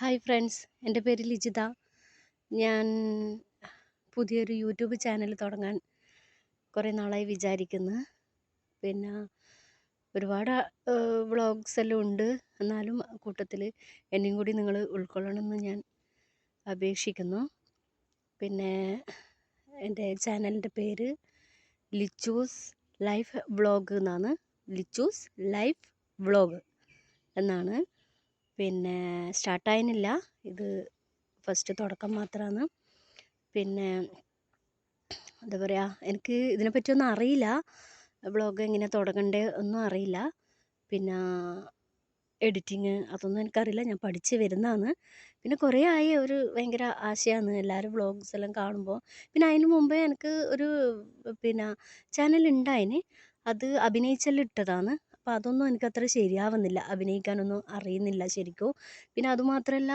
Hi friends, എൻ്റെ പേര് ലിജിത. ഞാൻ പുതിയൊരു യൂട്യൂബ് ചാനൽ തുടങ്ങാൻ കുറേ നാളായി വിചാരിക്കുന്നു. പിന്നെ ഒരുപാട് വ്ളോഗ്സ് എല്ലാം ഉണ്ട്. എന്നാലും കൂട്ടത്തിൽ എന്നെയും കൂടി നിങ്ങൾ ഉൾക്കൊള്ളണമെന്ന് ഞാൻ അപേക്ഷിക്കുന്നു. പിന്നെ എൻ്റെ ചാനലിൻ്റെ പേര് ലിച്ചൂസ് ലൈഫ് വ്ളോഗ് എന്നാണ്. ലിച്ചൂസ് ലൈഫ് വ്ളോഗ് എന്നാണ്. പിന്നെ സ്റ്റാർട്ടായിട്ടില്ല, ഇത് ഫസ്റ്റ് തുടക്കം മാത്രമാണ്. പിന്നെ എന്താ പറയുക, എനിക്ക് ഇതിനെപ്പറ്റിയൊന്നും അറിയില്ല. വ്ളോഗ് എങ്ങനെ തുടങ്ങണ്ടേ ഒന്നും അറിയില്ല. പിന്നെ എഡിറ്റിങ് അതൊന്നും എനിക്കറിയില്ല, ഞാൻ പഠിച്ച് വരുന്നതാണ്. പിന്നെ കുറേ ആയി ഒരു ഭയങ്കര ആശയമാണ് എല്ലാവരും വ്ളോഗ്സ് എല്ലാം കാണുമ്പോൾ. പിന്നെ അതിന് മുമ്പേ എനിക്ക് ഒരു പിന്നെ ചാനൽ ഉണ്ടായിന്, അത് അഭിനയിച്ചെല്ലാം ഇട്ടതാണ്. അപ്പോൾ അതൊന്നും എനിക്കത്ര ശരിയാവുന്നില്ല, അഭിനയിക്കാനൊന്നും അറിയുന്നില്ല ശരിക്കും. പിന്നെ അതുമാത്രമല്ല,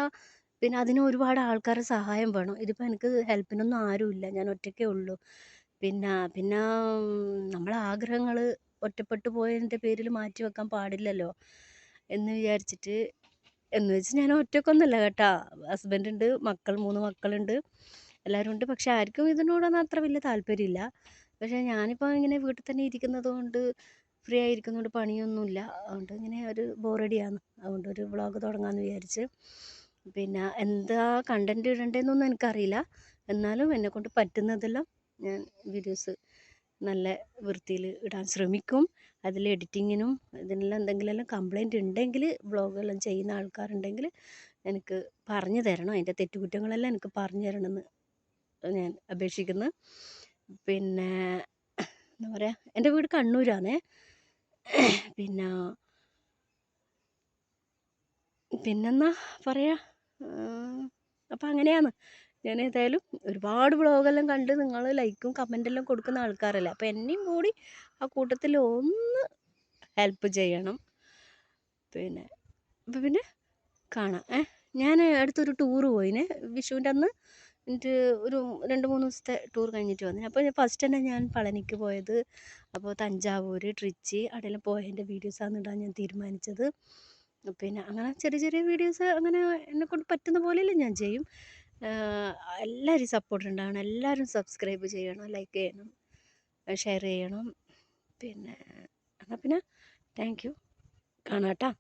പിന്നെ അതിന് ഒരുപാട് ആൾക്കാരുടെ സഹായം വേണം. ഇതിപ്പോൾ എനിക്ക് ഹെൽപ്പിനൊന്നും ആരുമില്ല, ഞാൻ ഒറ്റയ്ക്കേ ഉള്ളൂ. പിന്നെ പിന്നെ നമ്മളെ ആഗ്രഹങ്ങൾ ഒറ്റപ്പെട്ടു പോയതിൻ്റെ പേരിൽ മാറ്റി വെക്കാൻ പാടില്ലല്ലോ എന്ന് വിചാരിച്ചിട്ട്. എന്ന് വെച്ച് ഞാൻ ഒറ്റയ്ക്കൊന്നുമല്ല കേട്ടോ, ഹസ്ബൻഡ് ഉണ്ട്, മൂന്ന് മക്കളുണ്ട്, എല്ലാവരും ഉണ്ട്. പക്ഷെ ആർക്കും ഇതിനോടൊന്നും അത്ര വലിയ താല്പര്യമില്ല. പക്ഷേ ഞാനിപ്പോൾ ഇങ്ങനെ വീട്ടിൽ തന്നെ ഇരിക്കുന്നത് കൊണ്ട്, ഫ്രീ ആയിരിക്കുന്നതുകൊണ്ട് പണിയൊന്നുമില്ല, അതുകൊണ്ട് ഇങ്ങനെ ഒരു ബോറടിയാണ്. അതുകൊണ്ട് ഒരു വ്ളോഗ് തുടങ്ങാമെന്ന് വിചാരിച്ച്. പിന്നെ എന്താ കണ്ടൻറ്റ് ഇടേണ്ടതെന്നൊന്നും എനിക്കറിയില്ല, എന്നാലും എന്നെക്കൊണ്ട് പറ്റുന്നതെല്ലാം ഞാൻ വീഡിയോസ് നല്ല വൃത്തിയിൽ ഇടാൻ ശ്രമിക്കും. അതിൽ എഡിറ്റിങ്ങിനും ഇതിനെല്ലാം എന്തെങ്കിലും കംപ്ലൈൻറ്റ് ഉണ്ടെങ്കിൽ, വ്ളോഗെല്ലാം ചെയ്യുന്ന ആൾക്കാരുണ്ടെങ്കിൽ എനിക്ക് പറഞ്ഞു തരണം. അതിൻ്റെ തെറ്റുകുറ്റങ്ങളെല്ലാം എനിക്ക് പറഞ്ഞു തരണമെന്ന് ഞാൻ അപേക്ഷിക്കുന്നു. പിന്നെ എന്താ പറയുക, എൻ്റെ വീട് കണ്ണൂരാണേ. പിന്നെ പിന്നെന്നാ പറയുക, അപ്പം അങ്ങനെയാണ്. ഞാൻ ഏതായാലും ഒരുപാട് വ്ളോഗെല്ലാം കണ്ട് നിങ്ങൾ ലൈക്കും കമൻറ്റെല്ലാം കൊടുക്കുന്ന ആൾക്കാരല്ലേ, അപ്പോൾ എന്നെയും കൂടി ആ കൂട്ടത്തിൽ ഒന്ന് ഹെൽപ്പ് ചെയ്യണം. പിന്നെ അപ്പം പിന്നെ കാണാം. ഞാൻ അടുത്തൊരു ടൂറ് പോയിന് വിഷുവിൻ്റെ അന്ന്. എന്നിട്ട് ഒരു 2-3 ദിവസത്തെ ടൂർ കഴിഞ്ഞിട്ട് വന്നു. അപ്പോൾ ഫസ്റ്റ് തന്നെ ഞാൻ പളനിക്ക് പോയത്. അപ്പോൾ തഞ്ചാവൂർ, ട്രിച്ചി അവിടെയെല്ലാം പോയതിൻ്റെ വീഡിയോസാണ് ഇടാൻ ഞാൻ തീരുമാനിച്ചത്. പിന്നെ അങ്ങനെ ചെറിയ ചെറിയ വീഡിയോസ് അങ്ങനെ എന്നെക്കൊണ്ട് പറ്റുന്ന പോലെയെല്ലാം ഞാൻ ചെയ്യും. എല്ലാവരും സപ്പോർട്ട് ഉണ്ടാവണം, എല്ലാവരും സബ്സ്ക്രൈബ് ചെയ്യണം, ലൈക്ക് ചെയ്യണം, ഷെയർ ചെയ്യണം. പിന്നെ എന്നാൽ പിന്നെ താങ്ക് യു, കാണാം കേട്ടോ.